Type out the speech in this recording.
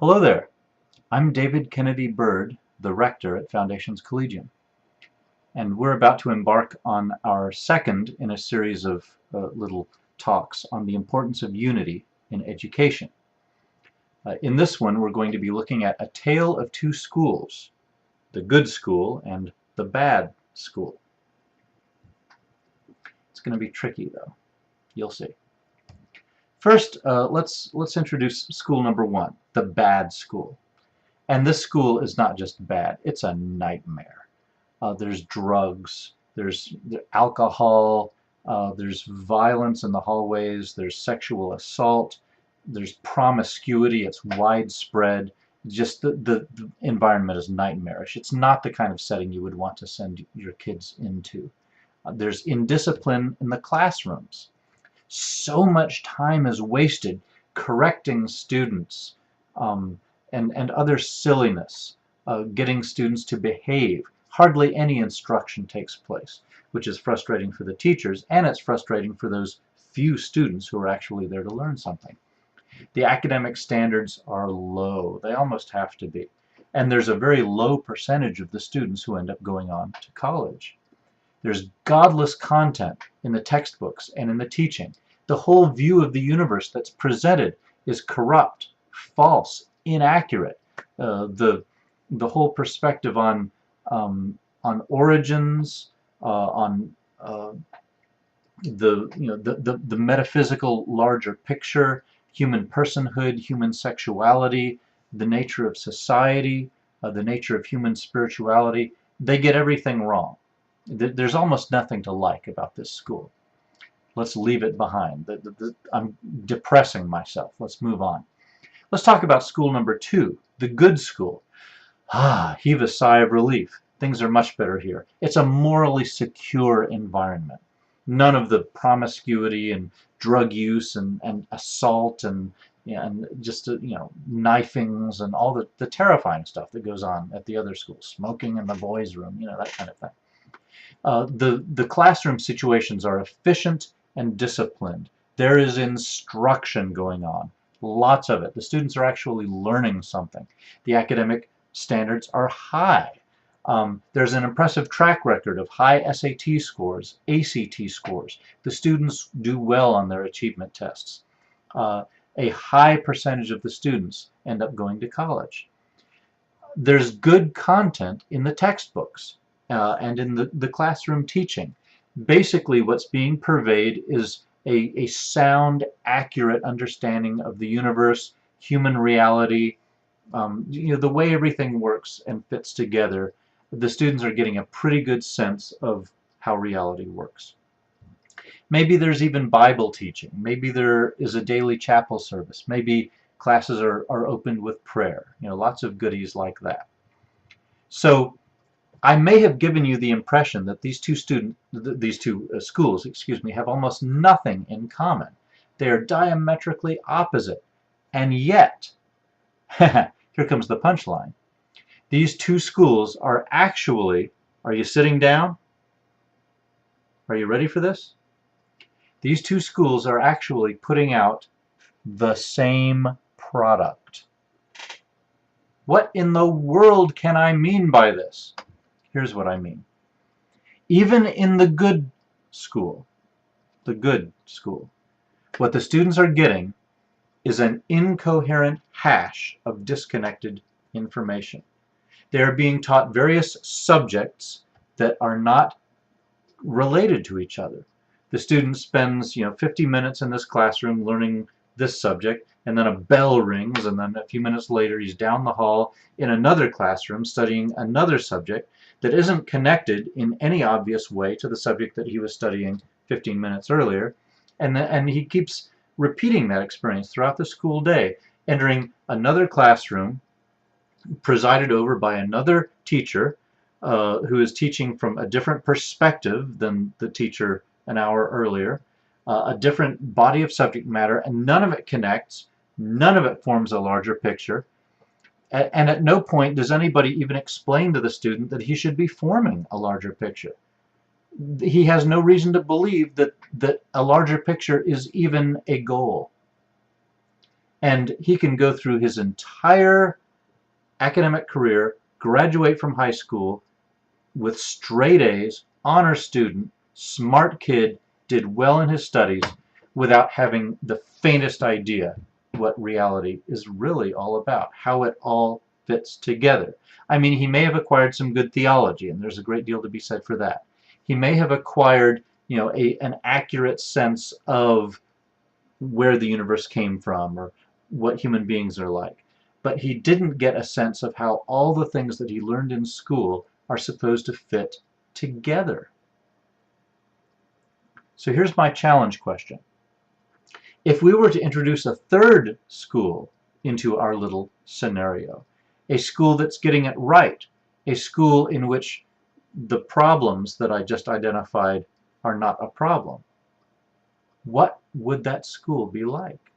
Hello there. I'm David Kennedy Bird, the rector at Foundations Collegium, and we're about to embark on our second in a series of little talks on the importance of unity in education. In this one, we're going to be looking at a tale of two schools, the good school and the bad school. It's going to be tricky, though. You'll see. First, let's introduce school number one, the bad school. And this school is not just bad, it's a nightmare. There's drugs, there's alcohol, there's violence in the hallways, there's sexual assault, there's promiscuity, it's widespread. Just the environment is nightmarish. It's not the kind of setting you would want to send your kids into. There's indiscipline in the classrooms. So much time is wasted correcting students, and other silliness, getting students to behave. Hardly any instruction takes place, which is frustrating for the teachers, and it's frustrating for those few students who are actually there to learn something. The academic standards are low. They almost have to be. And there's a very low percentage of the students who end up going on to college. There's godless content in the textbooks and in the teaching. The whole view of the universe that's presented is corrupt, false, inaccurate. The whole perspective on origins, on the metaphysical larger picture, human personhood, human sexuality, the nature of society, the nature of human spirituality, they get everything wrong. There's almost nothing to like about this school. Let's leave it behind. I'm depressing myself. Let's move on. Let's talk about school number two, the good school. Heave a sigh of relief. Things are much better here. It's a morally secure environment. None of the promiscuity and drug use and assault and just knifings and all the terrifying stuff that goes on at the other schools. Smoking in the boys' room, that kind of thing. The classroom situations are efficient and disciplined. There is instruction going on. Lots of it. The students are actually learning something. The academic standards are high. There's an impressive track record of high SAT scores, ACT scores. The students do well on their achievement tests. A high percentage of the students end up going to college. There's good content in the textbooks and in the classroom teaching. Basically, what's being purveyed is a sound, accurate understanding of the universe, human reality, the way everything works and fits together. The students are getting a pretty good sense of how reality works. Maybe there's even Bible teaching. Maybe there is a daily chapel service. Maybe classes are opened with prayer. Lots of goodies like that. So I may have given you the impression that these two schools, have almost nothing in common. They are diametrically opposite. And yet, here comes the punchline. These two schools are actually, are you sitting down? Are you ready for this? These two schools are actually putting out the same product. What in the world can I mean by this? Here's what I mean. Even in the good school, what the students are getting is an incoherent hash of disconnected information. They are being taught various subjects that are not related to each other. The student spends 50 minutes in this classroom learning this subject, and then a bell rings, and then a few minutes later he's down the hall in another classroom studying another subject that isn't connected in any obvious way to the subject that he was studying 15 minutes earlier. And he keeps repeating that experience throughout the school day, entering another classroom presided over by another teacher who is teaching from a different perspective than the teacher an hour earlier, a different body of subject matter, and none of it connects, none of it forms a larger picture. And at no point does anybody even explain to the student that he should be forming a larger picture. He has no reason to believe that a larger picture is even a goal. And he can go through his entire academic career, graduate from high school with straight A's, honor student, smart kid, did well in his studies, without having the faintest idea what reality is really all about, how it all fits together. I mean, he may have acquired some good theology, and there's a great deal to be said for that. He may have acquired, an accurate sense of where the universe came from or what human beings are like. But he didn't get a sense of how all the things that he learned in school are supposed to fit together. So here's my challenge question. If we were to introduce a third school into our little scenario, a school that's getting it right, a school in which the problems that I just identified are not a problem, what would that school be like?